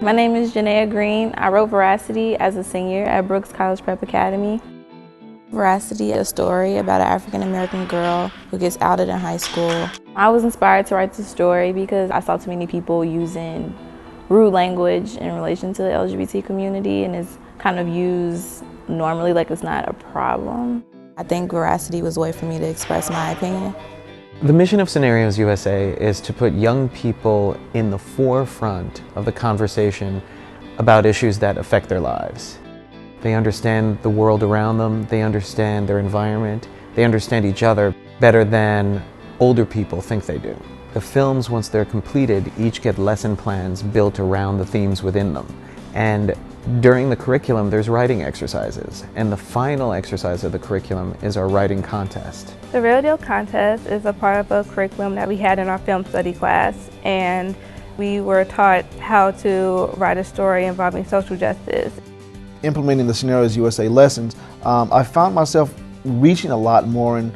My name is Janaea Green. I wrote Veracity as a senior at Brooks College Prep Academy. Veracity is a story about an African-American girl who gets outed in high school. I was inspired to write this story because I saw too many people using rude language in relation to the LGBT community, and it's kind of used normally like it's not a problem. I think Veracity was a way for me to express my opinion. The mission of Scenarios USA is to put young people in the forefront of the conversation about issues that affect their lives. They understand the world around them, they understand their environment, they understand each other better than older people think they do. The films, once they're completed, each get lesson plans built around the themes within them. And during the curriculum, there's writing exercises. And the final exercise of the curriculum is our writing contest. The Real Deal contest is a part of a curriculum that we had in our film study class. And we were taught how to write a story involving social justice. Implementing the Scenarios USA lessons, I found myself reaching a lot more and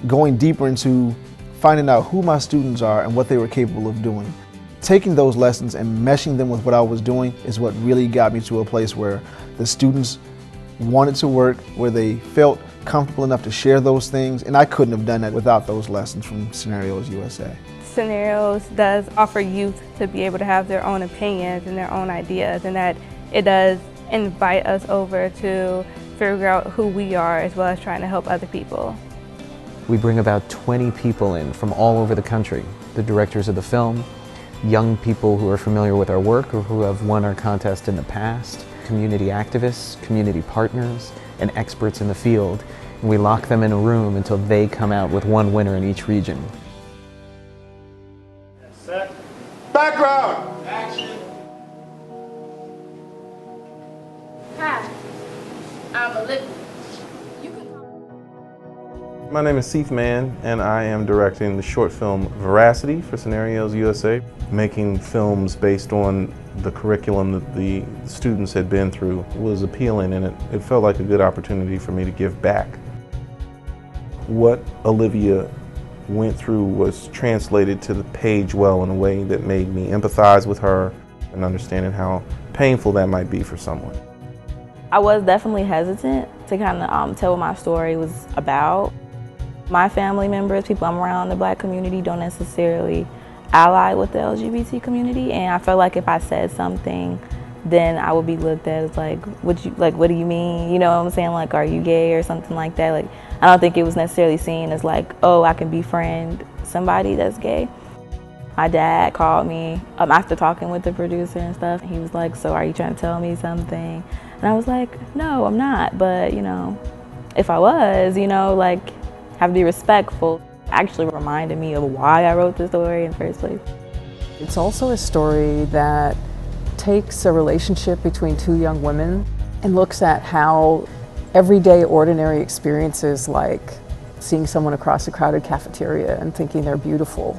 going deeper into finding out who my students are and what they were capable of doing. Taking those lessons and meshing them with what I was doing is what really got me to a place where the students wanted to work, where they felt comfortable enough to share those things, and I couldn't have done that without those lessons from Scenarios USA. Scenarios does offer youth to be able to have their own opinions and their own ideas, and that it does invite us over to figure out who we are as well as trying to help other people. We bring about 20 people in from all over the country, the directors of the film, young people who are familiar with our work or who have won our contest in the past, community activists, community partners, and experts in the field. And we lock them in a room until they come out with one winner in each region. Set. Background! Action! Hi, I'm Olivia. My name is Seith Mann, and I am directing the short film Veracity for Scenarios USA. Making films based on the curriculum that the students had been through was appealing, and it felt like a good opportunity for me to give back. What Olivia went through was translated to the page well in a way that made me empathize with her and understanding how painful that might be for someone. I was definitely hesitant to kind of tell what my story was about. My family members, people I'm around in the Black community, don't necessarily ally with the LGBT community, and I felt like if I said something, then I would be looked at as like, what do you mean? You know what I'm saying? Like, are you gay or something like that? Like, I don't think it was necessarily seen as like, oh, I can befriend somebody that's gay. My dad called me after talking with the producer and stuff. He was like, so are you trying to tell me something? And I was like, no, I'm not. But, you know, if I was, you know, like, have to be respectful. Actually reminded me of why I wrote the story in the first place. It's also a story that takes a relationship between two young women and looks at how everyday ordinary experiences like seeing someone across a crowded cafeteria and thinking they're beautiful,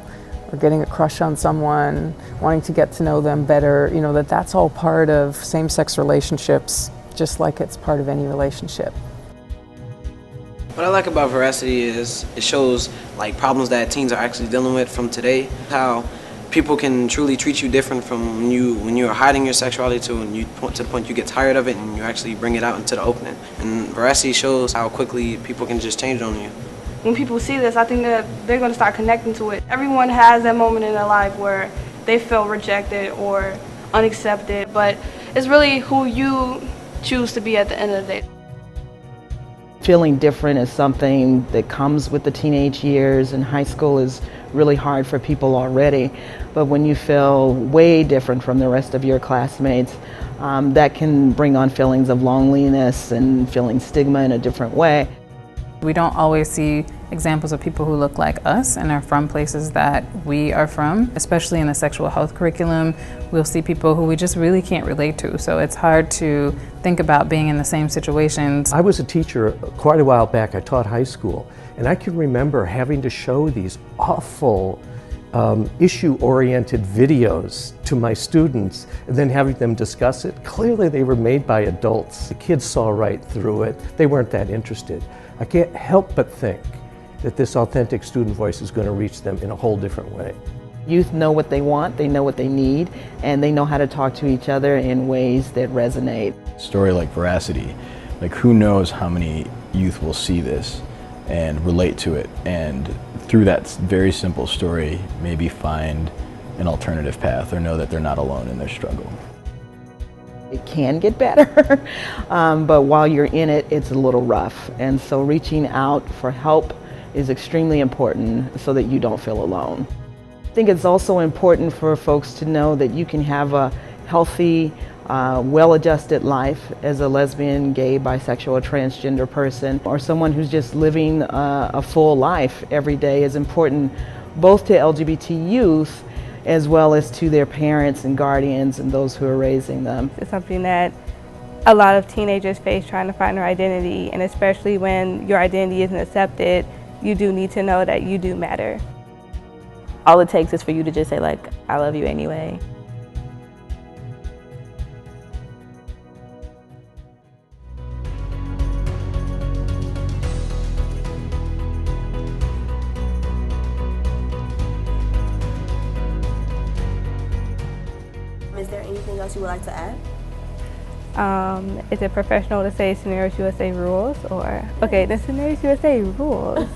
or getting a crush on someone, wanting to get to know them better, you know, that's all part of same-sex relationships, just like it's part of any relationship. What I like about Veracity is it shows like problems that teens are actually dealing with from today. How people can truly treat you different from when you are hiding your sexuality to the point you get tired of it and you actually bring it out into the opening. And Veracity shows how quickly people can just change on you. When people see this, I think that they're going to start connecting to it. Everyone has that moment in their life where they feel rejected or unaccepted, but it's really who you choose to be at the end of the day. Feeling different is something that comes with the teenage years, and high school is really hard for people already. But when you feel way different from the rest of your classmates, that can bring on feelings of loneliness and feeling stigma in a different way. We don't always see examples of people who look like us and are from places that we are from, especially in the sexual health curriculum. We'll see people who we just really can't relate to, so it's hard to think about being in the same situations. I was a teacher quite a while back. I taught high school, and I can remember having to show these awful issue-oriented videos to my students and then having them discuss it. Clearly they were made by adults. The kids saw right through it. They weren't that interested. I can't help but think that this authentic student voice is going to reach them in a whole different way. Youth know what they want, they know what they need, and they know how to talk to each other in ways that resonate. A story like Veracity, like who knows how many youth will see this and relate to it, and through that very simple story maybe find an alternative path or know that they're not alone in their struggle. It can get better, but while you're in it, it's a little rough. And so reaching out for help is extremely important so that you don't feel alone. I think it's also important for folks to know that you can have a healthy, well-adjusted life as a lesbian, gay, bisexual, or transgender person, or someone who's just living a full life every day is important both to LGBT youth as well as to their parents and guardians and those who are raising them. It's something that a lot of teenagers face trying to find their identity, and especially when your identity isn't accepted, you do need to know that you do matter. All it takes is for you to just say, like, I love you anyway. Is there anything else you would like to add? Is it professional to say Scenarios USA rules, or okay, the Scenarios USA rules?